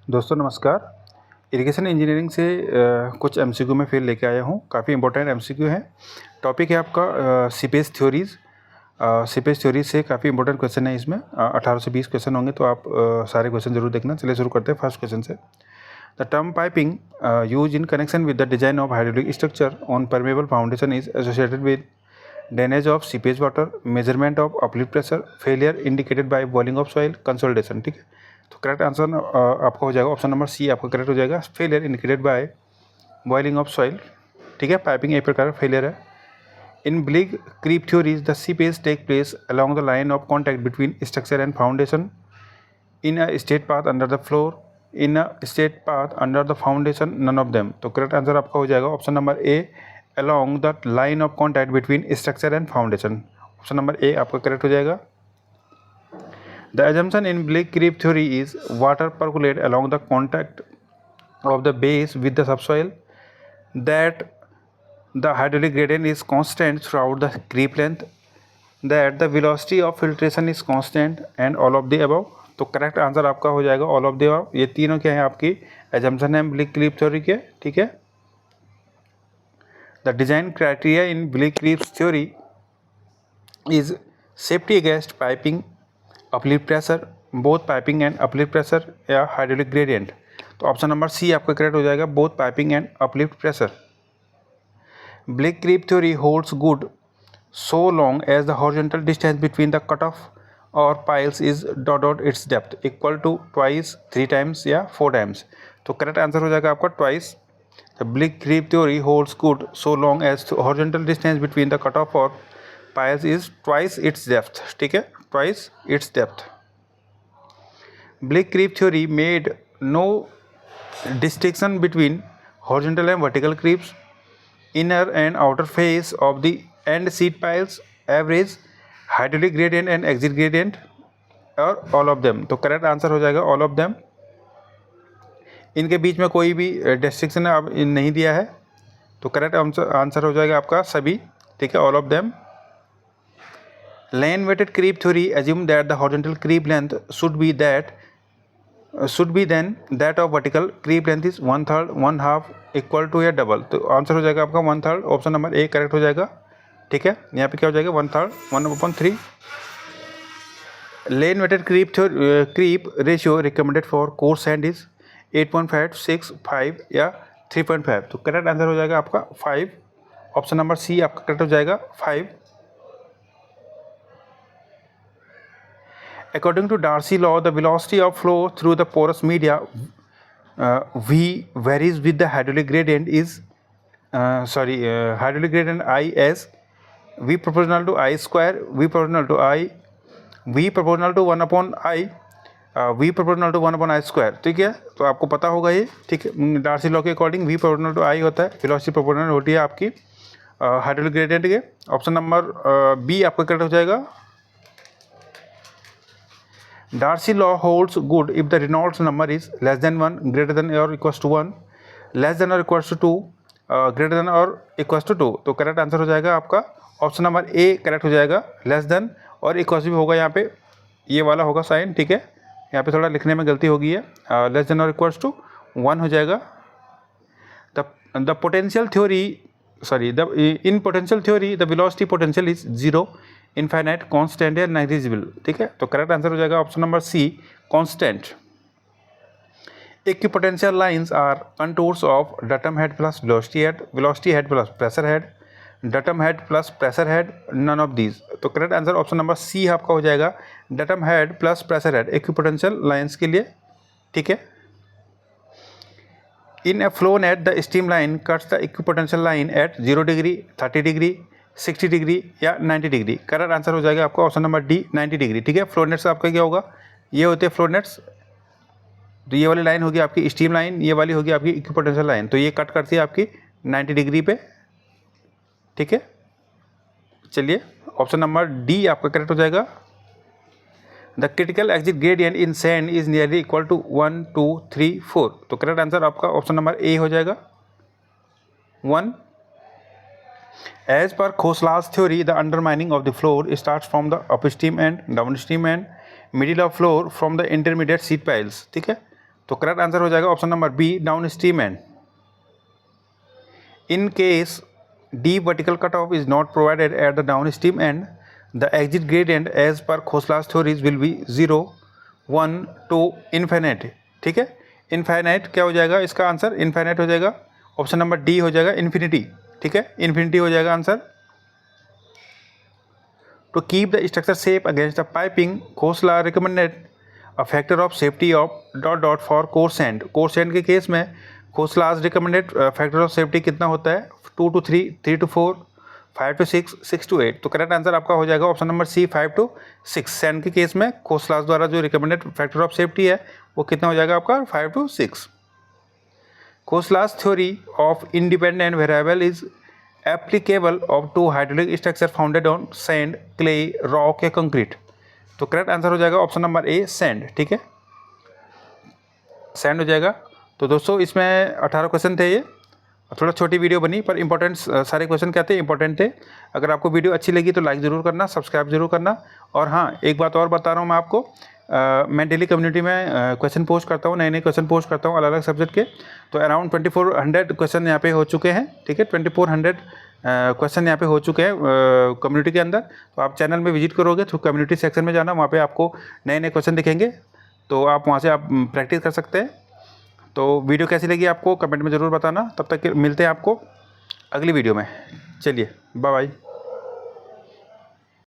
दोस्तों नमस्कार। Irrigation engineering से कुछ एमसीक्यू मैं फिर लेके आया हूँ। काफ़ी इंपॉर्टेंट एमसीक्यू है। टॉपिक है आपका सीपेज थ्योरीज। सीपेज थ्योरीज से काफ़ी इंपॉर्टेंट क्वेश्चन है इसमें। 18 से 20 क्वेश्चन होंगे, तो आप सारे क्वेश्चन जरूर देखना। चलिए शुरू करते हैं फर्स्ट क्वेश्चन से। The term piping use in connection with the design of hydraulic structure on permeable foundation is associated with drainage of seepage water, measurement of uplift pressure, failure indicated by boiling of soil, consolidation. ठीक है, तो correct answer आपका हो जाएगा option number C, आपका correct हो जाएगा। Failure indicated by boiling of soil. ठीक है, पाइपिंग एक प्रकार फेलियर है। In Bligh creep theories the seepage take place along the line of contact between structure and foundation in a straight path under the floor, in a straight path under the foundation, none of them. तो correct answer आपका हो जाएगा option number A, along the line of contact between structure and foundation। Option number ए आपका correct हो जाएगा। The assumption in Blake creep theory is water percolate along the contact of the base with the subsoil, that the hydraulic gradient is constant throughout the creep length, that the velocity of filtration is constant, and all of the above। तो correct answer आपका हो जाएगा all of the above. ये तीनों क्या है आपकी assumption है ब्लिक क्रीप थ्योरी के। ठीक है, the design criteria in Blake creep theory is safety against piping, uplift pressure, both piping and uplift pressure, या hydraulic gradient। तो ऑप्शन नंबर सी आपका करेक्ट हो जाएगा, both piping and uplift pressure। Blake creep theory holds good so long as the horizontal distance between the cutoff or piles is dot its depth equal to twice, 3 times या 4 times। तो correct answer हो जाएगा आपका twice। The Blake creep theory holds good so long as the horizontal distance between the cutoff or piles is twice its depth। ठीक है, twice its depth। Blake creep theory made no distinction between horizontal and vertical creeps, inner and outer face of the end seat piles, average, hydraulic gradient and exit gradient, और all of them। तो correct answer हो जाएगा all of them। इनके बीच में कोई भी distinction अब नहीं दिया है, तो करेक्ट आंसर हो जाएगा आपका सभी। ठीक है, all of them. Line weighted creep theory assume that the horizontal creep length should be than that of vertical creep length is 1/3, 1/2, equal to या डबल। तो आंसर हो जाएगा आपका 1/3। ऑप्शन नंबर ए करेक्ट हो जाएगा। ठीक है, यहाँ पे क्या हो जाएगा 1/3, 1/3। Line weighted creep ratio recommended for coarse sand is 8.5, 6, 5 या 3.5। तो करेक्ट आंसर हो जाएगा आपका 5। ऑप्शन नंबर सी आपका करेक्ट हो जाएगा 5। According to Darcy law the velocity of flow through the porous media V varies with the hydraulic gradient is hydraulic gradient I as V proportional to I square, V proportional to I, V proportional to 1/I, V proportional to 1/I square. ठीक है, तो आपको पता होगा ये। ठीक है, Darcy law के according V proportional to I होता है, वेलोसिटी प्रोपोर्शनल होती है आपकी हाइड्रोलिक ग्रेडियंट के। ऑप्शन नंबर बी आपका करेक्ट हो जाएगा। Darcy law holds good if the Reynolds number is less than 1, greater than और इक्वल्स टू 1, लेस देन और इक्वल्स टू 2, ग्रेटर देन और इक्वल्स टू 2। तो करेक्ट आंसर हो जाएगा आपका ऑप्शन नंबर ए करेक्ट हो जाएगा। लेस देन और इक्वल्स भी होगा, यहाँ पे ये वाला होगा साइन। ठीक है, यहाँ पे थोड़ा लिखने में गलती हो गई है। लेस देन और इक्वल्स टू 1 हो जाएगा। The potential theory in potential theory the velocity potential is 0, infinite, constant या नेग्लिजिबल। ठीक है, तो करेक्ट आंसर हो जाएगा option number C, constant. Equipotential lines are contours of datum head plus velocity head plus pressure head, datum head plus pressure head, none of these. तो correct answer option number C आपका हो जाएगा, datum head plus pressure head equipotential lines के लिए। ठीक है, in a flow net the stream line cuts the equipotential line at 0 degree, 30 degree, 60 degree या 90 degree. Correct answer हो जाएगा आपका ऑप्शन नंबर डी, 90 डिग्री। ठीक है, फ्लो नेट्स आपका क्या होगा, ये होते हैं फ्लो नेट्स। तो ये वाली लाइन होगी आपकी स्टीम लाइन, ये वाली होगी आपकी इक्विपोटेंशियल लाइन। तो ये कट करती है आपकी 90 डिग्री पे। ठीक है, चलिए ऑप्शन नंबर डी आपका करेक्ट हो जाएगा। The critical exit gradient in sand is nearly equal to 1, 2, 3, 4। तो करेक्ट आंसर आपका ऑप्शन नंबर ए हो जाएगा 1। As per Khosla's theory the undermining of the floor start from the upstream end downstream end middle of floor from the intermediate sheet piles. ठीक है, तो correct answer हो जाएगा option number B, down stream and. In case deep vertical cutoff is not provided at the downstream end, the exit gradient as per Khoslas theories will be 0, 1 to infinite। ठीक है, infinite क्या हो जाएगा इसका answer? Infinite हो जाएगा, option number D हो जाएगा इन्फिनिटी। ठीक है, इन्फिनिटी हो जाएगा answer. To keep the structure safe against the piping, Khosla recommended a factor of safety of dot dot for core sand. Core sand के केस में Khosla's recommended factor of safety कितना होता है? 2 to 3, 3 to 4, 5 to 6, 6 to 8। तो correct answer आपका हो जाएगा option number C, 5 to 6। Sand के केस में खोसलाज द्वारा जो रिकमेंडेड फैक्टर ऑफ सेफ्टी है वो कितना हो जाएगा आपका? 5 to 6। Khosla's theory of independent variable is applicable of to hydraulic structure founded on sand, clay, rock या कंक्रीट। तो करेक्ट आंसर हो जाएगा ऑप्शन नंबर ए, सैंड। ठीक है, सैंड हो जाएगा। तो दोस्तों इसमें 18 क्वेश्चन थे, ये थोड़ा छोटी वीडियो बनी पर इंपॉर्टेंट सारे क्वेश्चन क्या थे? इंपॉर्टेंट थे। अगर आपको वीडियो अच्छी लगी तो लाइक ज़रूर करना, सब्सक्राइब जरूर करना। और हाँ, एक बात और बता रहा हूँ मैं आपको, मैं डेली कम्युनिटी में क्वेश्चन पोस्ट करता हूँ, नए नए क्वेश्चन पोस्ट करता हूँ अलग अलग सब्जेक्ट के। तो अराउंड 2400 क्वेश्चन यहाँ पे हो चुके हैं। ठीक है, 2400 क्वेश्चन यहाँ पे हो चुके हैं कम्युनिटी के अंदर। तो आप चैनल में विजिट करोगे तो कम्युनिटी सेक्शन में जाना, वहाँ पे आपको नए नए क्वेश्चन दिखेंगे, तो आप वहाँ से आप प्रैक्टिस कर सकते हैं। तो वीडियो कैसी लगी आपको कमेंट में ज़रूर बताना। तब तक मिलते हैं आपको अगली वीडियो में। चलिए, बाय बाय।